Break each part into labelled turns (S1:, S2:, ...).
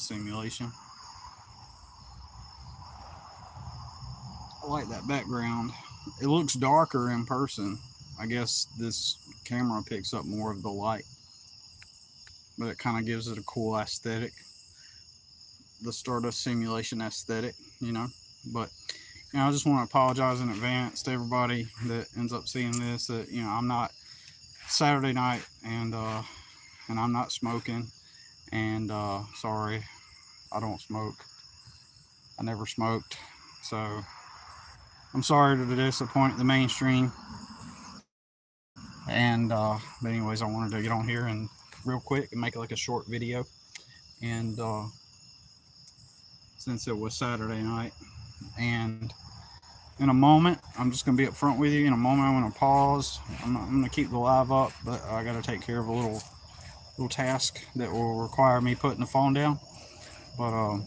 S1: Simulation. I like that background. It looks darker in person. I guess this camera picks up more of the light, but it kind of gives it a cool aesthetic. The Stardust Simulation aesthetic, you know. But I just want to apologize in advance to everybody that ends up seeing this. That I'm not Saturday night, and I'm not smoking. And sorry, I don't smoke. I never smoked, so I'm sorry to disappoint the mainstream. And but anyways, I wanted to get on here and real quick and make like a short video. And since it was Saturday night, and in a moment, I'm just gonna be up front with you. In a moment, I'm gonna pause. I'm gonna keep the live up, but I got to take care of a little task that will require me putting the phone down. But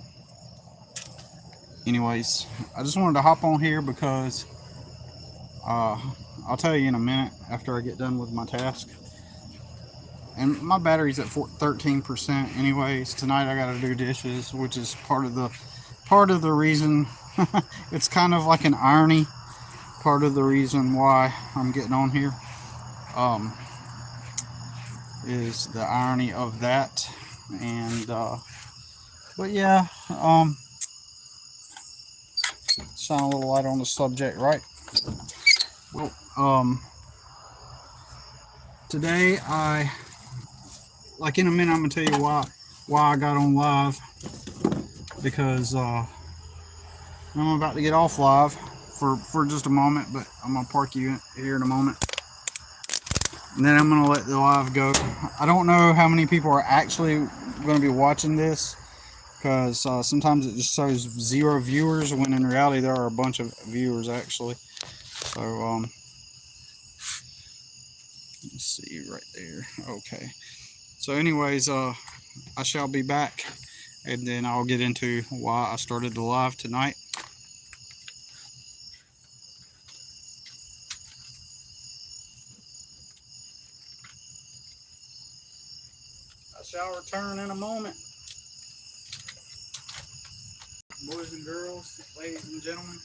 S1: anyways, I just wanted to hop on here because I'll tell you in a minute after I get done with my task. And my battery's at 13%. Anyways, tonight I got to do dishes, which is part of the reason. It's kind of like an irony. Part of the reason why I'm getting on here is the irony of that. And but yeah, shine a little light on the subject, right? Well, today in a minute I'm gonna tell you why I got on live, because I'm about to get off live for just a moment, but I'm gonna park you here in a moment, and then I'm gonna let the live go. I don't know how many people are actually gonna be watching this, because sometimes it just shows 0 viewers when in reality there are a bunch of viewers actually. So let's see right there. Okay. So anyways, I shall be back, and then I'll get into why I started the live tonight. I shall return in a moment. Boys and girls, ladies and gentlemen.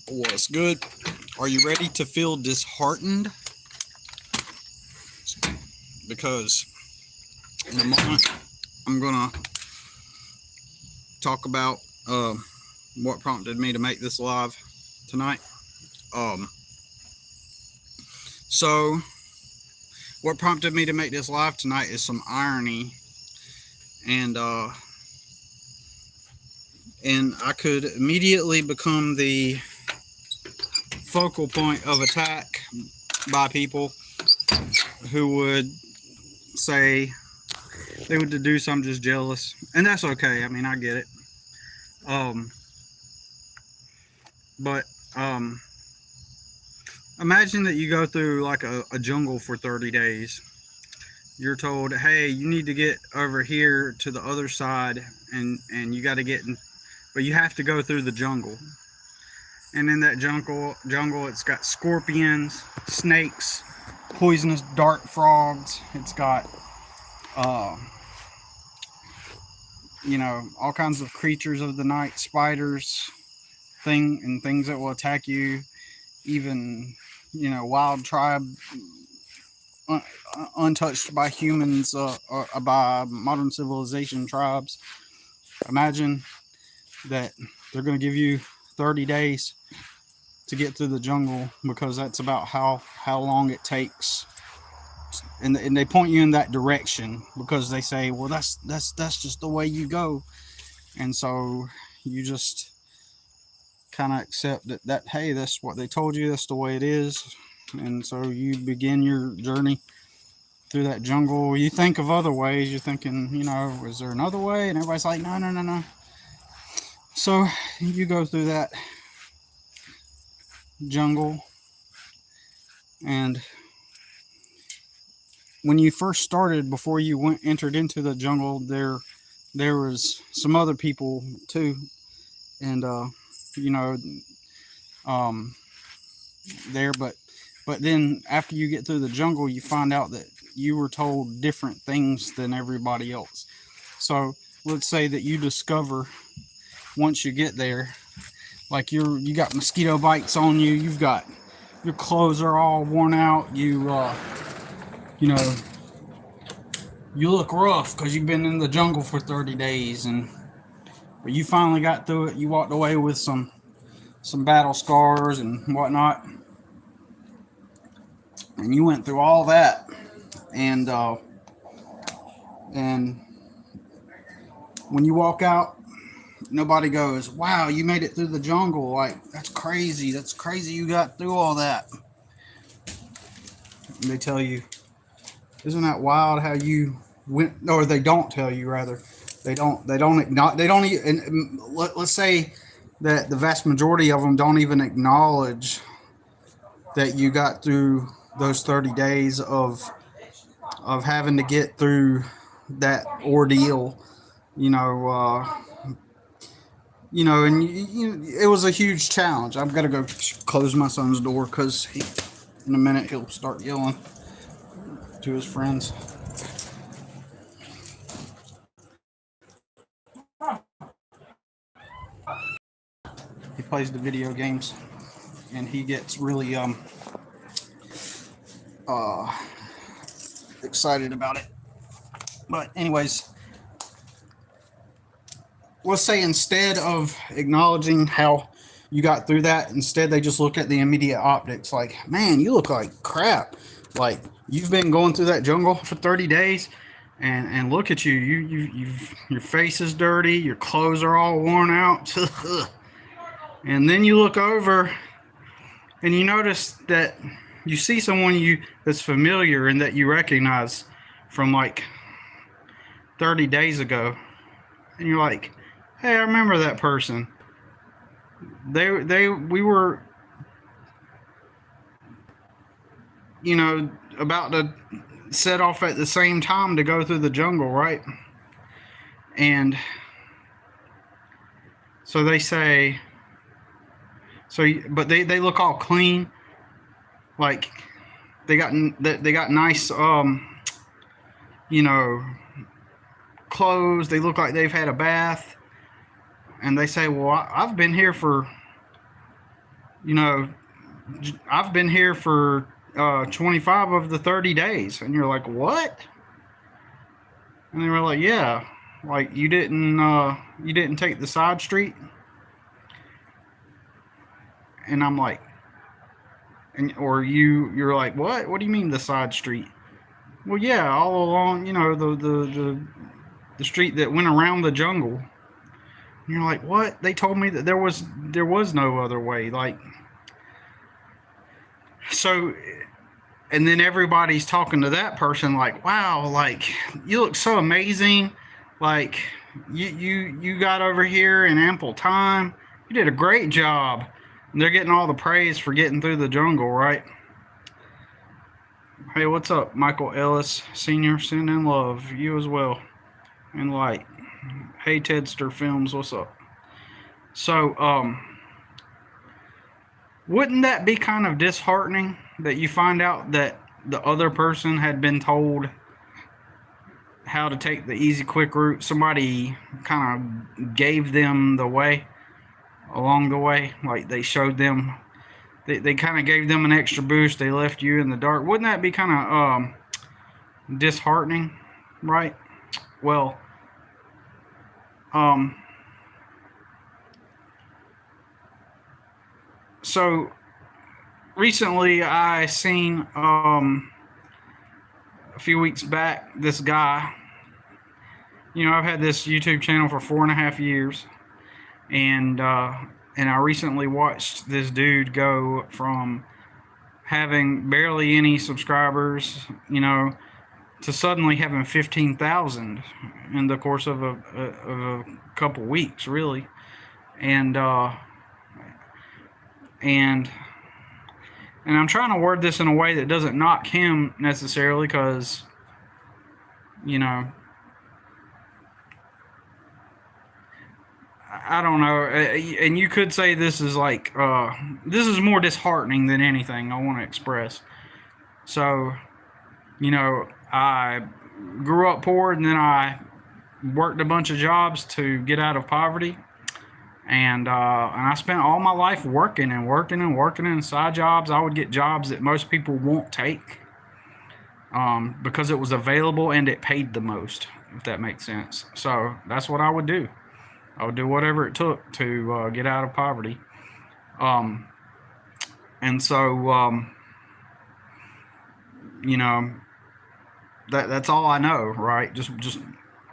S1: What's good? Are you ready to feel disheartened? Because in a moment I'm gonna talk about what prompted me to make this live tonight. So what prompted me to make this live tonight is some irony, and I could immediately become the focal point of attack by people who would say they would deduce I'm just jealous, and that's okay. I mean, I get it. But imagine that you go through like a jungle for 30 days. You're told, hey, you need to get over here to the other side, and you got to get in, but you have to go through the jungle. And in that jungle, it's got scorpions, snakes, poisonous dart frogs. It's got, you know, all kinds of creatures of the night, spiders, things that will attack you. Even, you know, wild tribe, untouched by humans, by modern civilization tribes. Imagine that they're going to give you 30 days to get through the jungle, because that's about how long it takes, and they point you in that direction because they say, well, that's just the way you go, and so you just kind of accept that hey, that's what they told you, that's the way it is, and so you begin your journey through that jungle. You think of other ways, you're thinking, you know, is there another way? And everybody's like, no. So you go through that jungle, and when you first started, before you entered into the jungle, there was some other people too, and you know, there, but then after you get through the jungle, you find out that you were told different things than everybody else. So let's say that you discover, once you get there, like you got mosquito bites on you, you've got, your clothes are all worn out, you know, you look rough because you've been in the jungle for 30 days, but you finally got through it. You walked away with some battle scars and whatnot, and you went through all that, and when you walk out, nobody goes, wow, you made it through the jungle, like, that's crazy you got through all that. And they tell you, isn't that wild how you went, or they don't tell you, rather, they don't even, let's say that the vast majority of them don't even acknowledge that you got through those 30 days of having to get through that ordeal, you know, and it was a huge challenge. I've got to go close my son's door because in a minute he'll start yelling to his friends. He plays the video games, and he gets really excited about it. But anyways, let's say instead of acknowledging how you got through that, instead they just look at the immediate optics, like, man, you look like crap. Like, you've been going through that jungle for 30 days, and look at you. Your face is dirty, your clothes are all worn out. And then you look over and you notice that you see someone that's familiar and that you recognize from like 30 days ago. And you're like, hey, I remember that person. We were, you know, about to set off at the same time to go through the jungle, right? And so they say, but they look all clean, like they got nice, you know, clothes. They look like they've had a bath, and they say, well, I've been here for, you know, I've been here for 25 of the 30 days. And you're like, what? And they were like, yeah, like you didn't take the side street. And I'm like, or you're like, what do you mean the side street? Well, yeah, all along, you know, the street that went around the jungle. And you're like, what? They told me that there was no other way. Like, So, and then everybody's talking to that person like, wow, like, you look so amazing. Like, you got over here in ample time. You did a great job. And they're getting all the praise for getting through the jungle, right? Hey, what's up, Michael Ellis Sr.? Send in love. You as well. And light. Hey, Tedster Films, what's up? So, wouldn't that be kind of disheartening that you find out that the other person had been told how to take the easy, quick route? Somebody kind of gave them the way along the way. Like, they showed them, they kind of gave them an extra boost. They left you in the dark. Wouldn't that be kind of disheartening, right? Well, so recently I seen a few weeks back this guy. You know, I've had this YouTube channel for 4.5 years, and I recently watched this dude go from having barely any subscribers, you know, to suddenly having 15,000 in the course of a couple weeks, really, and I'm trying to word this in a way that doesn't knock him necessarily, because, you know, I don't know, and you could say this is like, this is more disheartening than anything I want to express. So, you know, I grew up poor, and then I worked a bunch of jobs to get out of poverty. And I spent all my life working in side jobs. I would get jobs that most people won't take, because it was available and it paid the most, if that makes sense. So that's what I would do. I would do whatever it took to get out of poverty. And so, you know, that's all I know, right? Just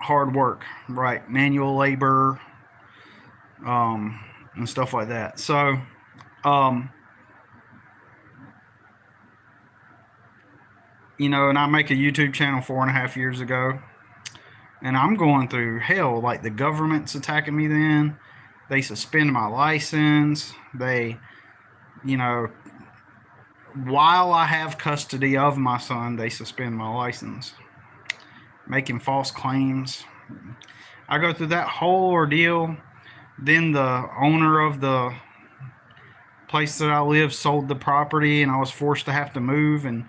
S1: hard work, right? Manual labor, and stuff like that. So, you know, and I make a YouTube channel 4.5 years ago, and I'm going through hell. Like, the government's attacking me then. They suspend my license. They, you know, while I have custody of my son, they suspend my license, making false claims. I go through that whole ordeal. Then the owner of the place that I live sold the property, and I was forced to have to move, and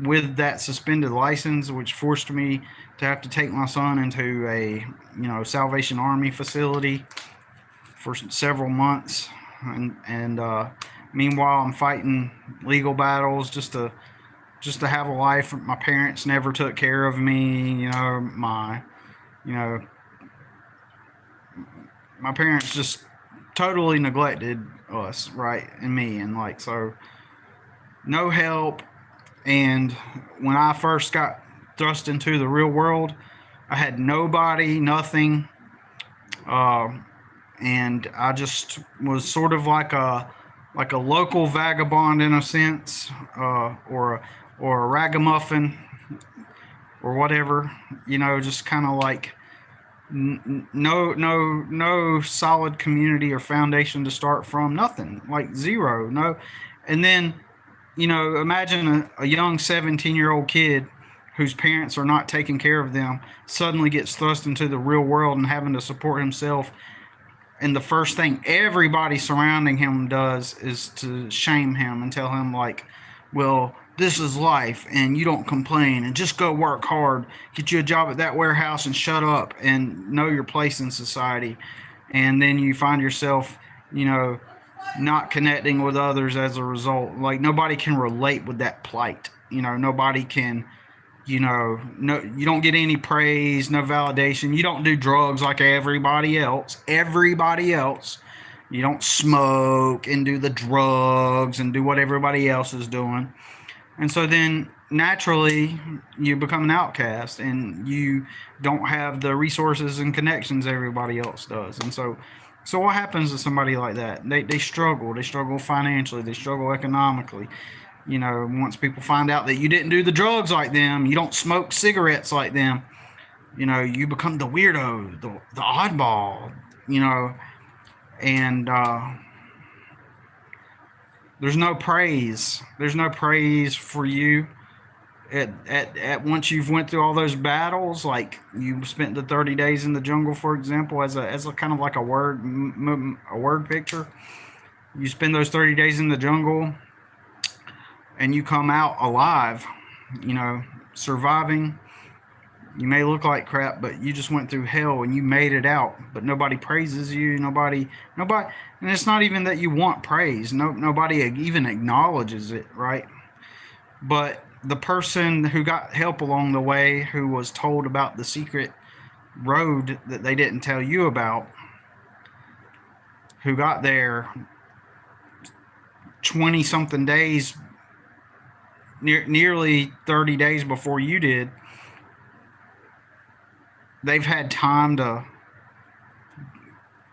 S1: with that suspended license, which forced me to have to take my son into a, you know, Salvation Army facility for several months, and meanwhile I'm fighting legal battles just to have a life. My parents never took care of me. You know, my parents just totally neglected us, right, and me, and like, so no help. And when I first got thrust into the real world, I had nobody, nothing, and I just was sort of like a local vagabond in a sense, or a ragamuffin, or whatever, you know, just kind of like no solid community or foundation to start from, nothing, like zero, no. And then, you know, imagine a young 17-year-old kid whose parents are not taking care of them suddenly gets thrust into the real world and having to support himself. And the first thing everybody surrounding him does is to shame him and tell him, like, well, this is life, and you don't complain, and just go work hard, get you a job at that warehouse, and shut up and know your place in society. And then you find yourself, you know, not connecting with others as a result. Like, nobody can relate with that plight. You know, nobody can, you know, no, you don't get any praise, no validation. You don't do drugs like everybody else. You don't smoke and do the drugs and do what everybody else is doing. And so then naturally you become an outcast, and you don't have the resources and connections everybody else does. And so So what happens to somebody like that? They struggle. They struggle financially. They struggle economically. You know, once people find out that you didn't do the drugs like them, you don't smoke cigarettes like them, you know, you become the weirdo, the oddball, you know, and there's no praise. There's no praise for you at once you've went through all those battles. Like you spent the 30 days in the jungle, for example, as a kind of like a word picture. You spend those 30 days in the jungle, and you come out alive, you know, surviving. You may look like crap, but you just went through hell and you made it out. But nobody praises you. Nobody, and it's not even that you want praise. Nobody even acknowledges it, right? But the person who got help along the way, who was told about the secret road that they didn't tell you about, who got there 20 something days, nearly 30 days before you did, they've had time to,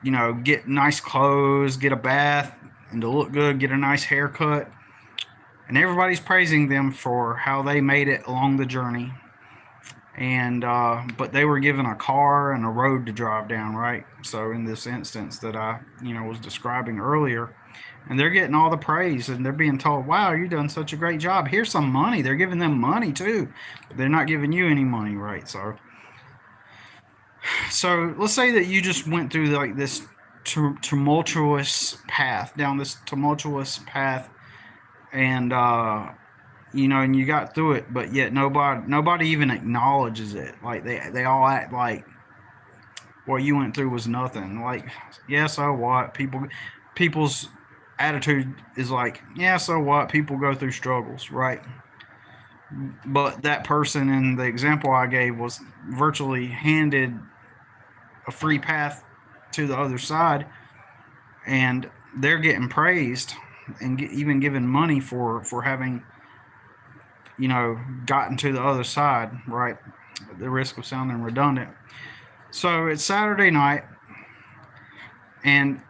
S1: you know, get nice clothes, get a bath, and to look good, get a nice haircut. And everybody's praising them for how they made it along the journey. And but they were given a car and a road to drive down, right? So in this instance that I, you know, was describing earlier, and they're getting all the praise, and they're being told, wow, you've done such a great job. Here's some money. They're giving them money too, but they're not giving you any money, right? So let's say that you just went through like this tumultuous path, down this tumultuous path, and you know, and you got through it, but yet nobody even acknowledges it. Like they all act like what you went through was nothing. Like, yeah, so what? People's attitude is like, yeah, so what? People go through struggles, right? But that person in the example I gave was virtually handed a free path to the other side, and they're getting praised and even given money for having, you know, gotten to the other side, right? At the risk of sounding redundant. So it's Saturday night, and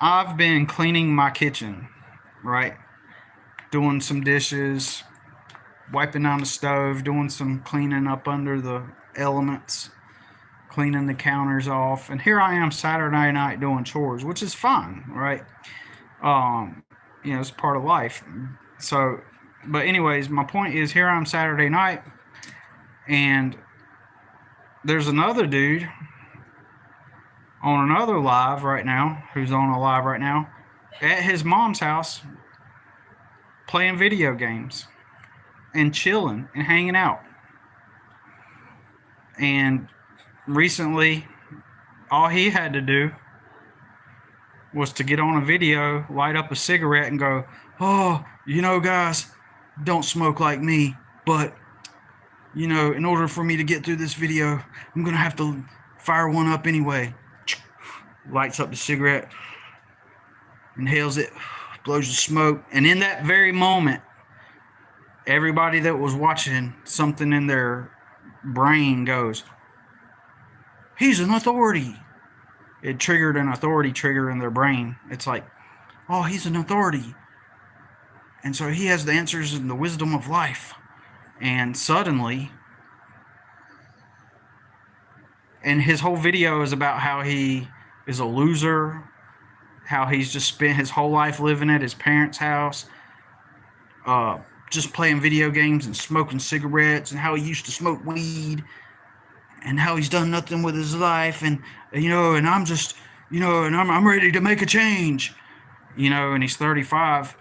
S1: I've been cleaning my kitchen, right? Doing some dishes, wiping down the stove, doing some cleaning up under the elements, cleaning the counters off. And here I am Saturday night doing chores, which is fine, right? You know, it's part of life. So, but anyways, my point is, here I'm Saturday night, and there's another dude on another live right now, who's on a live right now, at his mom's house, playing video games and chilling and hanging out. And recently, all he had to do was to get on a video, light up a cigarette, and go, oh, you know, guys, don't smoke like me, but, you know, in order for me to get through this video, I'm going to have to fire one up anyway. Lights up the cigarette, inhales it, blows the smoke, and in that very moment, everybody that was watching, something in their brain goes, he's an authority. It triggered an authority trigger in their brain. It's like, oh, he's an authority. And so he has the answers and the wisdom of life. And suddenly, and his whole video is about how he is a loser, how he's just spent his whole life living at his parents' house, just playing video games and smoking cigarettes, and how he used to smoke weed, and how he's done nothing with his life, and, you know, and I'm just, you know, and I'm ready to make a change, you know, and he's 35.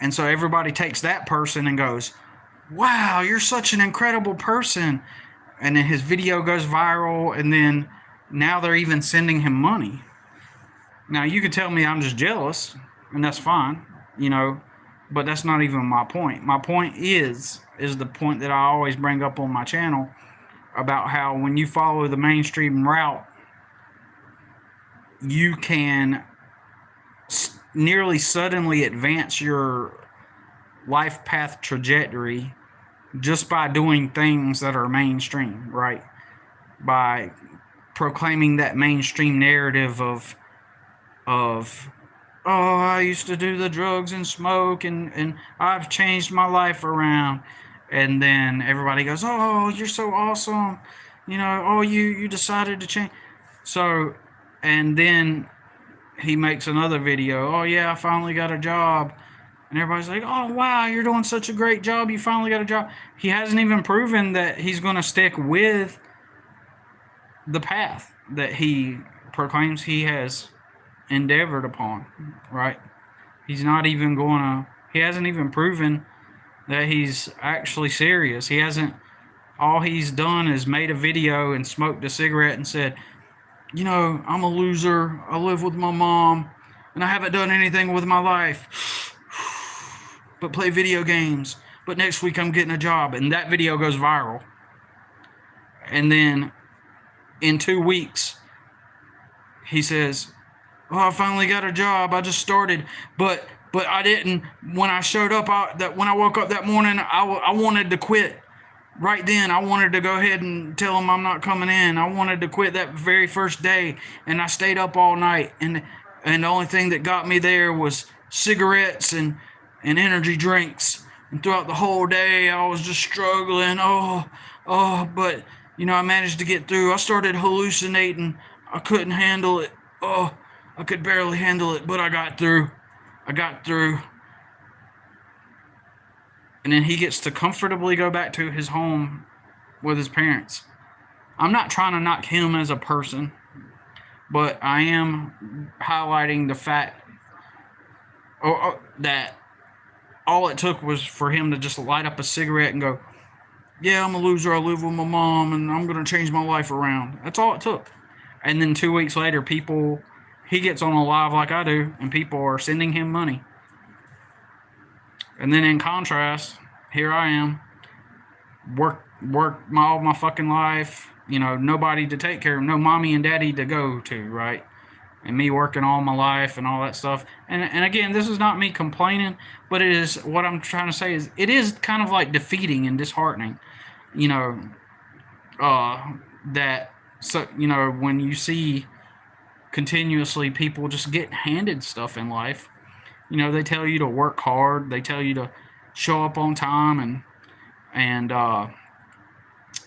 S1: And so everybody takes that person and goes, wow, you're such an incredible person. And then his video goes viral, and then now they're even sending him money. Now, you can tell me I'm just jealous, and that's fine, you know, but that's not even my point. My point is the point that I always bring up on my channel about how when you follow the mainstream route, you can nearly suddenly advance your life path trajectory just by doing things that are mainstream, right? By proclaiming that mainstream narrative of oh, I used to do the drugs and smoke, and I've changed my life around. And then everybody goes, oh, you're so awesome. You know, oh, you decided to change. So, and then he makes another video. Oh, yeah, I finally got a job. And everybody's like, oh, wow, you're doing such a great job. You finally got a job. He hasn't even proven that he's going to stick with the path that he proclaims he has endeavored upon, right? He's not even going to, he hasn't even proven that he's actually serious. He hasn't, all he's done is made a video and smoked a cigarette and said, you know, I'm a loser. I live with my mom and I haven't done anything with my life but play video games. But next week I'm getting a job. And that video goes viral. And then in 2 weeks, he says, oh, I finally got a job. I just started, but I didn't. When I showed up, when I woke up that morning, I wanted to quit. Right then, I wanted to go ahead and tell him I'm not coming in. I wanted to quit that very first day, and I stayed up all night. And the only thing that got me there was cigarettes and energy drinks. And throughout the whole day, I was just struggling. But you know, I managed to get through. I started hallucinating. I couldn't handle it. I could barely handle it, but I got through. And then he gets to comfortably go back to his home with his parents. I'm not trying to knock him as a person, but I am highlighting the fact that all it took was for him to just light up a cigarette and go, yeah, I'm a loser. I live with my mom, and I'm going to change my life around. That's all it took. And then 2 weeks later, he gets on a live like I do, and people are sending him money. And then in contrast, here I am, work all my fucking life, you know, nobody to take care of, no mommy and daddy to go to, right? And me working all my life and all that stuff. And again, this is not me complaining, but it is, what I'm trying to say is, it is kind of like defeating and disheartening, you know, that, so, you know, when you see continuously people just get handed stuff in life. You know, they tell you to work hard. They tell you to show up on time and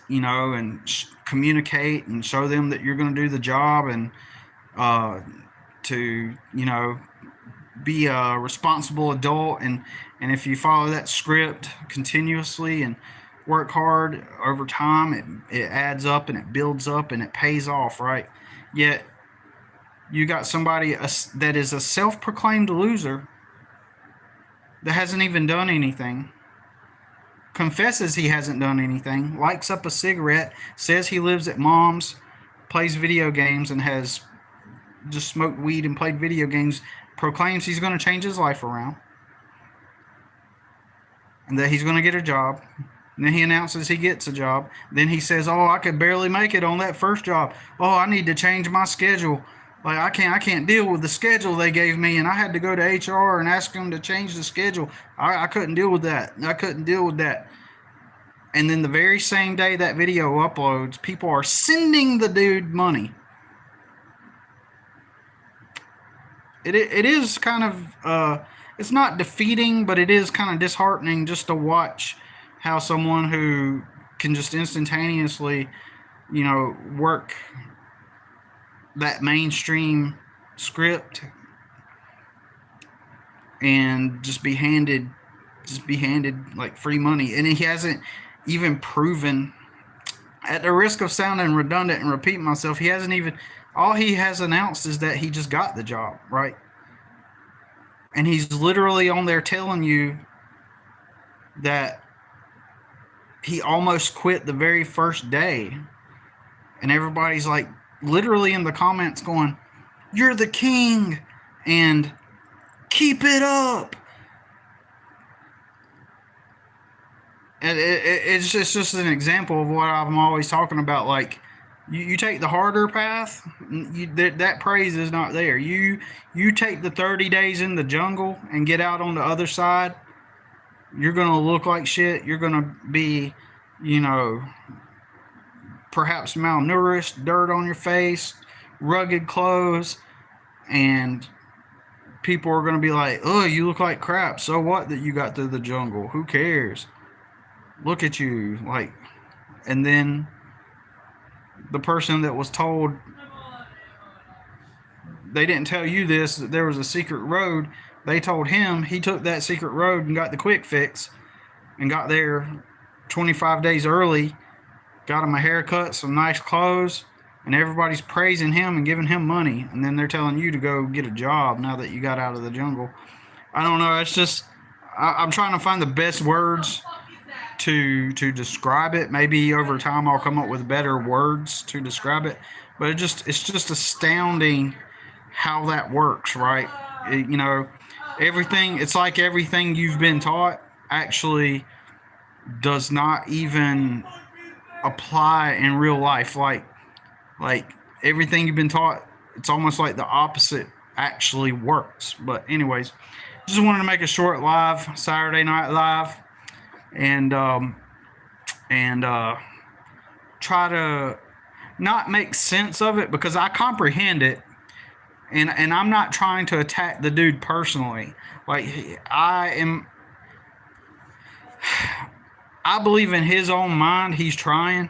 S1: you know, and communicate and show them that you're going to do the job, and to, you know, be a responsible adult. And if you follow that script continuously and work hard over time, it adds up and it builds up and it pays off, right? Yet you got somebody that is a self-proclaimed loser that hasn't even done anything, confesses he hasn't done anything, lights up a cigarette, says he lives at mom's, plays video games, and has just smoked weed and played video games, proclaims he's going to change his life around, and that he's going to get a job. And then he announces he gets a job. Then he says, oh, I could barely make it on that first job. Oh, I need to change my schedule. Like, I can't deal with the schedule they gave me, and I had to go to HR and ask them to change the schedule. I couldn't deal with that. And then the very same day that video uploads, people are sending the dude money. It is kind of, it's not defeating, but it is kind of disheartening just to watch how someone who can just instantaneously, you know, work that mainstream script and just be handed like free money. And he hasn't even proven, at the risk of sounding redundant and repeating myself, he hasn't even, all he has announced is that he just got the job, right? And he's literally on there telling you that he almost quit the very first day. And everybody's like, literally in the comments going, you're the king, and keep it up. And it's just an example of what I'm always talking about. Like, you take the harder path, that praise is not there. You take the 30 days in the jungle and get out on the other side, you're going to look like shit. You're going to be, you know, perhaps malnourished, dirt on your face, rugged clothes, and people are going to be like, oh, you look like crap. So what that you got through the jungle? Who cares? Look at you. Like, and then the person that was told, they didn't tell you this, that there was a secret road. They told him, he took that secret road and got the quick fix and got there 25 days early, got him a haircut, some nice clothes, and everybody's praising him and giving him money. And then they're telling you to go get a job now that you got out of the jungle. I don't know. It's just, I'm trying to find the best words to describe it. Maybe over time I'll come up with better words to describe it. But it's just astounding how that works, right? Everything, it's like everything you've been taught actually does not even apply in real life. Like everything you've been taught, it's almost like the opposite actually works. But anyways, just wanted to make a short live, Saturday Night Live, and try to not make sense of it, because I comprehend it, and I'm not trying to attack the dude personally. Like, I believe in his own mind he's trying,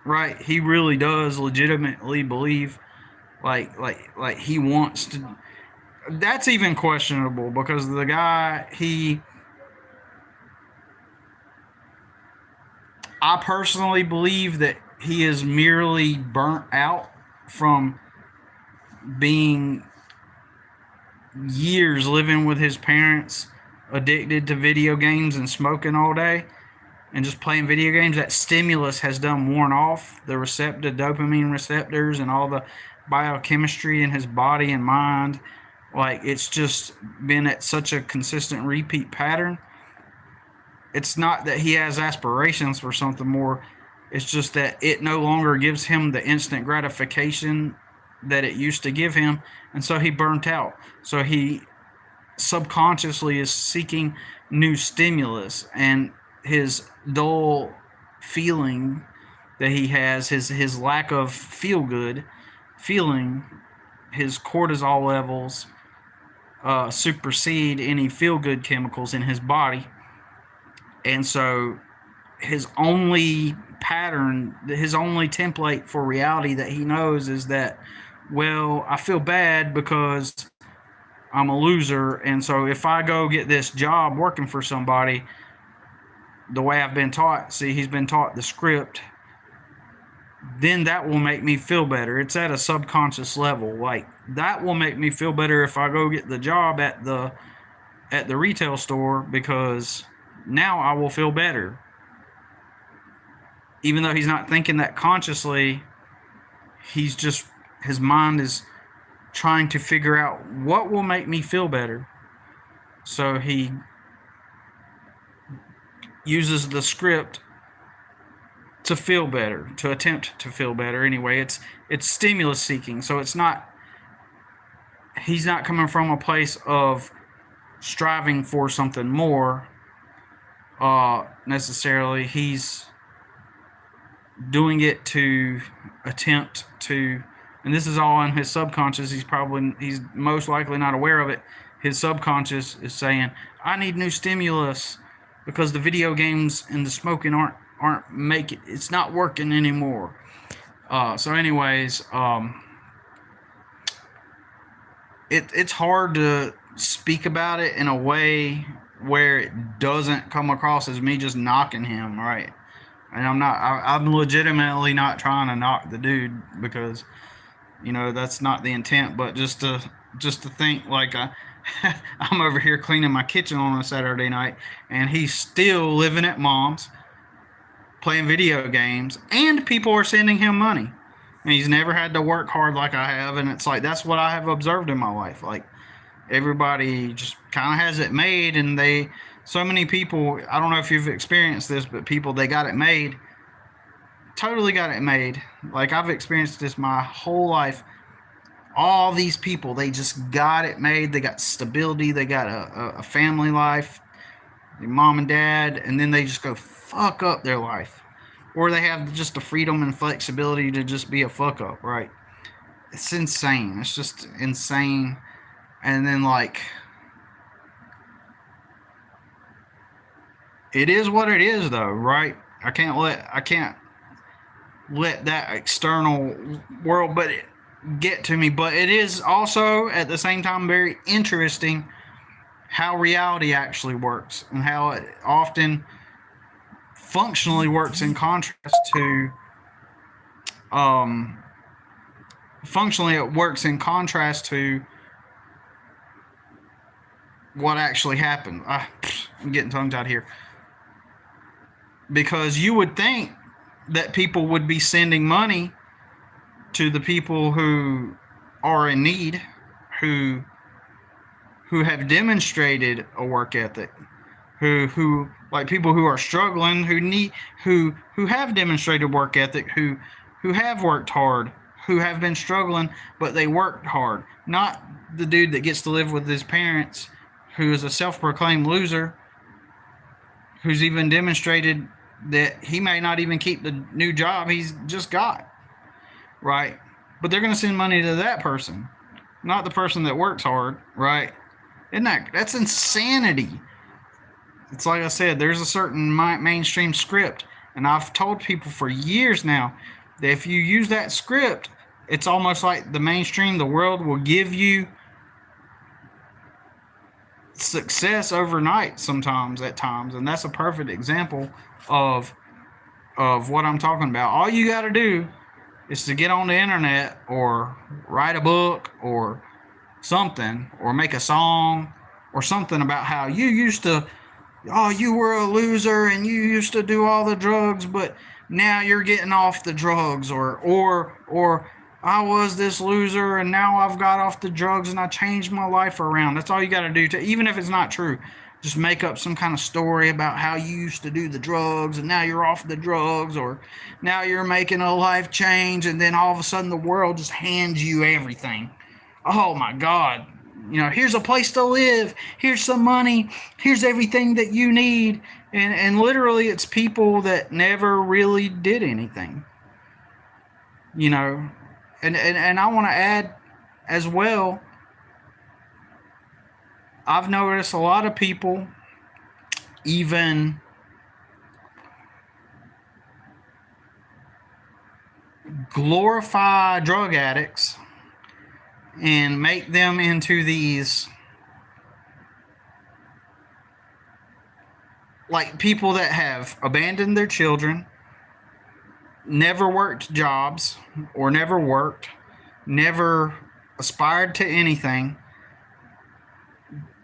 S1: right? He really does legitimately believe like he wants to. That's even questionable, because the guy, I personally believe that he is merely burnt out from being years living with his parents, addicted to video games and smoking all day and just playing video games. That stimulus has worn off the dopamine receptors and all the biochemistry in his body and mind. Like, it's just been at such a consistent repeat pattern. It's not that he has aspirations for something more. It's just that it no longer gives him the instant gratification that it used to give him. And so he burnt out. So he subconsciously is seeking new stimulus. And his dull feeling that he has, his lack of feel-good feeling, his cortisol levels supersede any feel-good chemicals in his body. And so his only pattern, his only template for reality that he knows is that, well, I feel bad because I'm a loser, and so if I go get this job working for somebody, the way I've been taught, see, he's been taught the script, then that will make me feel better. It's at a subconscious level. Like, that will make me feel better if I go get the job at the retail store, because now I will feel better. Even though he's not thinking that consciously, his mind is trying to figure out what will make me feel better. So he uses the script to feel better, to attempt to feel better. Anyway, it's stimulus seeking. So he's not coming from a place of striving for something more necessarily. He's doing it to attempt to, and this is all in his subconscious. He's most likely not aware of it. His subconscious is saying, I need new stimulus because the video games and the smoking aren't making, it's not working anymore. So anyways, it's hard to speak about it in a way where it doesn't come across as me just knocking him, right? And I'm legitimately not trying to knock the dude, because, that's not the intent. But just to think, like, I'm over here cleaning my kitchen on a Saturday night, and he's still living at mom's, playing video games, and people are sending him money. And he's never had to work hard like I have. And it's like, that's what I have observed in my life. Like, everybody just kind of has it made, and so many people, I don't know if you've experienced this, but people, they got it made, totally got it made. Like, I've experienced this my whole life. All these people, they just got it made. They got stability. They got a family life, their mom and dad, and then they just go fuck up their life. or they have just the freedom and flexibility to just be a fuck up, right? It's insane. It's just insane. And then, like, it is what it is, though, right? I can't let that external world get to me. But it is also at the same time very interesting how reality actually works, and how it often functionally works in contrast to functionally it works in contrast to what actually happened. I'm getting tongue tied here, because you would think that people would be sending money to the people who are in need, who have demonstrated a work ethic, who like people who are struggling, who have demonstrated work ethic, who have worked hard, who have been struggling, but they worked hard. Not the dude that gets to live with his parents, who is a self-proclaimed loser, who's even demonstrated that he may not even keep the new job he's just got, right? But they're going to send money to that person, not the person that works hard, right? Isn't that's insanity? It's like I said, there's a certain mainstream script, and I've told people for years now that if you use that script, it's almost like the mainstream, the world will give you success overnight sometimes, at times, and that's a perfect example of what I'm talking about. All you got to do is to get on the internet or write a book or something, or make a song or something about how you used to, you were a loser and you used to do all the drugs, but now you're getting off the drugs, or I was this loser and now I've got off the drugs and I changed my life around. That's all you got to do, even if it's not true. Just make up some kind of story about how you used to do the drugs and now you're off the drugs, or now you're making a life change, and then all of a sudden the world just hands you everything. Oh my God. Here's a place to live. Here's some money. Here's everything that you need. And literally it's people that never really did anything. And I want to add as well, I've noticed a lot of people even glorify drug addicts and make them into these, like, people that have abandoned their children, never worked jobs, or never aspired to anything,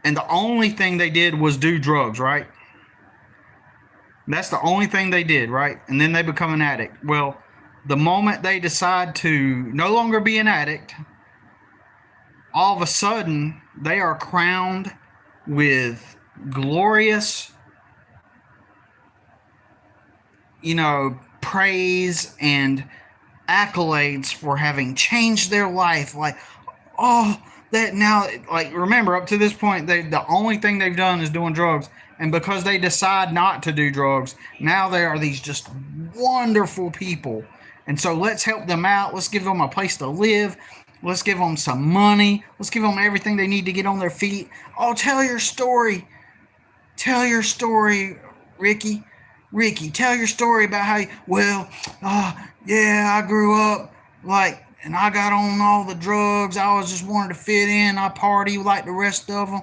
S1: and the only thing they did was do drugs, right? That's the only thing they did, right? And then they become an addict. Well, the moment they decide to no longer be an addict, all of a sudden they are crowned with glorious, praise and accolades for having changed their life. Like, that now, like, remember, up to this point, the only thing they've done is doing drugs. And because they decide not to do drugs, now they are these just wonderful people. And so let's help them out. Let's give them a place to live. Let's give them some money. Let's give them everything they need to get on their feet. Oh, tell your story. Tell your story, Ricky. Ricky, tell your story about how I grew up, and I got on all the drugs. I was just wanted to fit in. I party like the rest of them.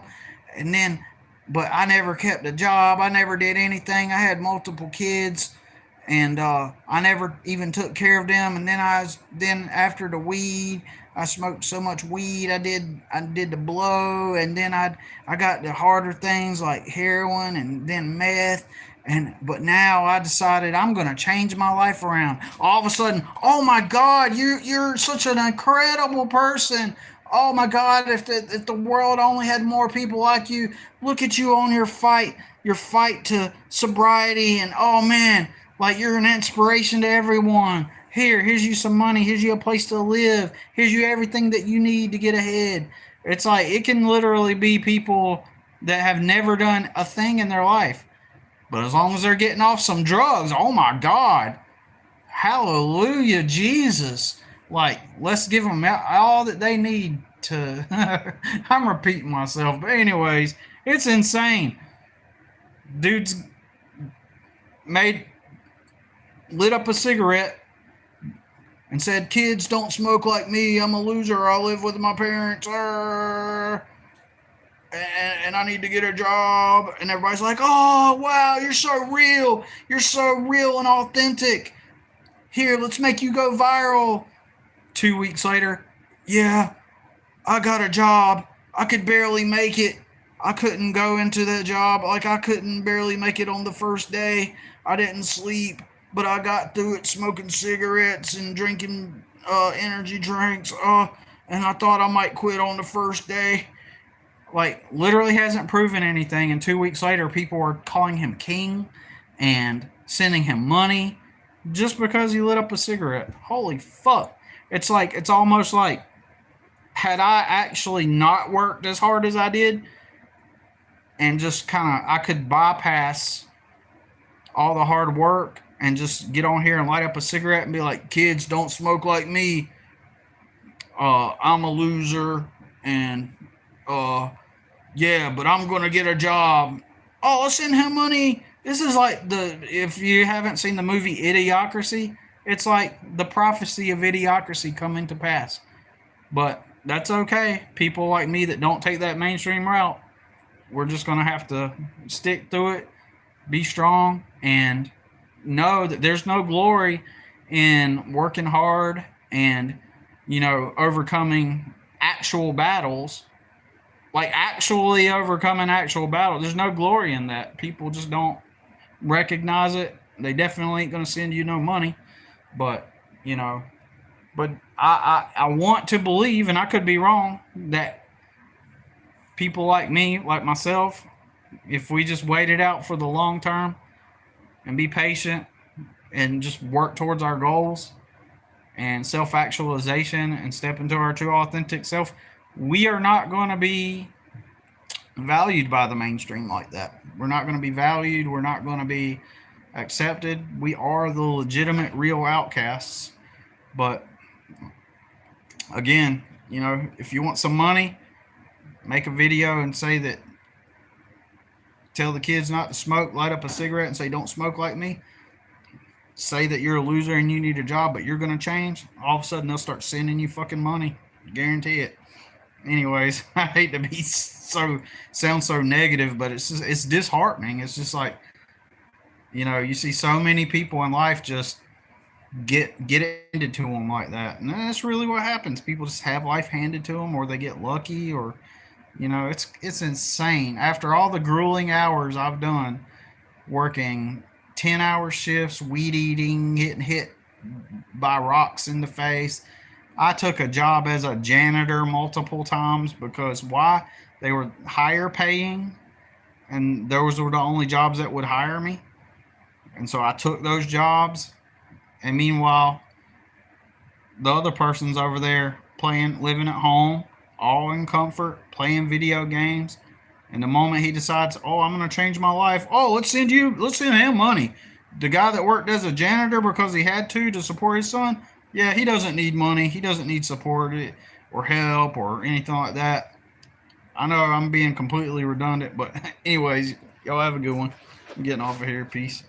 S1: But I never kept a job. I never did anything. I had multiple kids, and I never even took care of them. And then after the weed, I smoked so much weed. I did the blow, and then I got the harder things like heroin and then meth. But now I decided I'm going to change my life around. All of a sudden, oh my God, you're such an incredible person. Oh my God, if the world only had more people like you. Look at you on your fight to sobriety, and oh man, like, you're an inspiration to everyone. Here's you some money. Here's you a place to live. Here's you everything that you need to get ahead. It's like, it can literally be people that have never done a thing in their life. But as long as they're getting off some drugs, oh my God, hallelujah, Jesus. Like, let's give them all that they need to. I'm repeating myself. But, anyways, it's insane. Dude's made, lit up a cigarette and said, kids don't smoke like me. I'm a loser. I live with my parents. And I need to get a job. And everybody's like, oh, wow, you're so real. You're so real and authentic. Here, let's make you go viral. 2 weeks later, yeah, I got a job. I could barely make it. I couldn't go into that job. Like, I couldn't barely make it on the first day. I didn't sleep, but I got through it smoking cigarettes and drinking energy drinks. And I thought I might quit on the first day. Like, literally hasn't proven anything. And 2 weeks later, people are calling him king and sending him money just because he lit up a cigarette. Holy fuck. It's like, it's almost like, had I actually not worked as hard as I did and just kind of, I could bypass all the hard work and just get on here and light up a cigarette and be like, kids, don't smoke like me. I'm a loser. And, yeah, but I'm going to get a job. Oh, let's send him money. This is like if you haven't seen the movie Idiocracy, it's like the prophecy of Idiocracy coming to pass. But that's okay. People like me that don't take that mainstream route, we're just going to have to stick through it, be strong, and know that there's no glory in working hard and, overcoming actual battles. Like, actually overcoming actual battles. There's no glory in that. People just don't recognize it. They definitely ain't going to send you no money. But, but I want to believe, and I could be wrong, that people like me, like myself, if we just wait it out for the long term and be patient and just work towards our goals and self-actualization and step into our true authentic self, we are not going to be valued by the mainstream like that. We're not going to be valued. We're not going to be accepted. We are the legitimate, real outcasts. But again, if you want some money, make a video and say that, tell the kids not to smoke, light up a cigarette and say, don't smoke like me. Say that you're a loser and you need a job, but you're going to change. All of a sudden, they'll start sending you fucking money. Guarantee it. Anyways, I hate to be sound so negative, but it's disheartening. It's just like, you see so many people in life just get it handed to them like that, and that's really what happens. People just have life handed to them, or they get lucky, or it's insane. After all the grueling hours I've done working 10-hour shifts, weed eating, getting hit by rocks in the face, I took a job as a janitor multiple times because why? They were higher paying, and those were the only jobs that would hire me. And so I took those jobs. And meanwhile, the other person's over there living at home, all in comfort, playing video games. And the moment he decides, oh, I'm going to change my life, oh, let's send him money. The guy that worked as a janitor because he had to support his son, yeah, he doesn't need money. He doesn't need support or help or anything like that. I know I'm being completely redundant, but anyways, y'all have a good one. I'm getting off of here. Peace.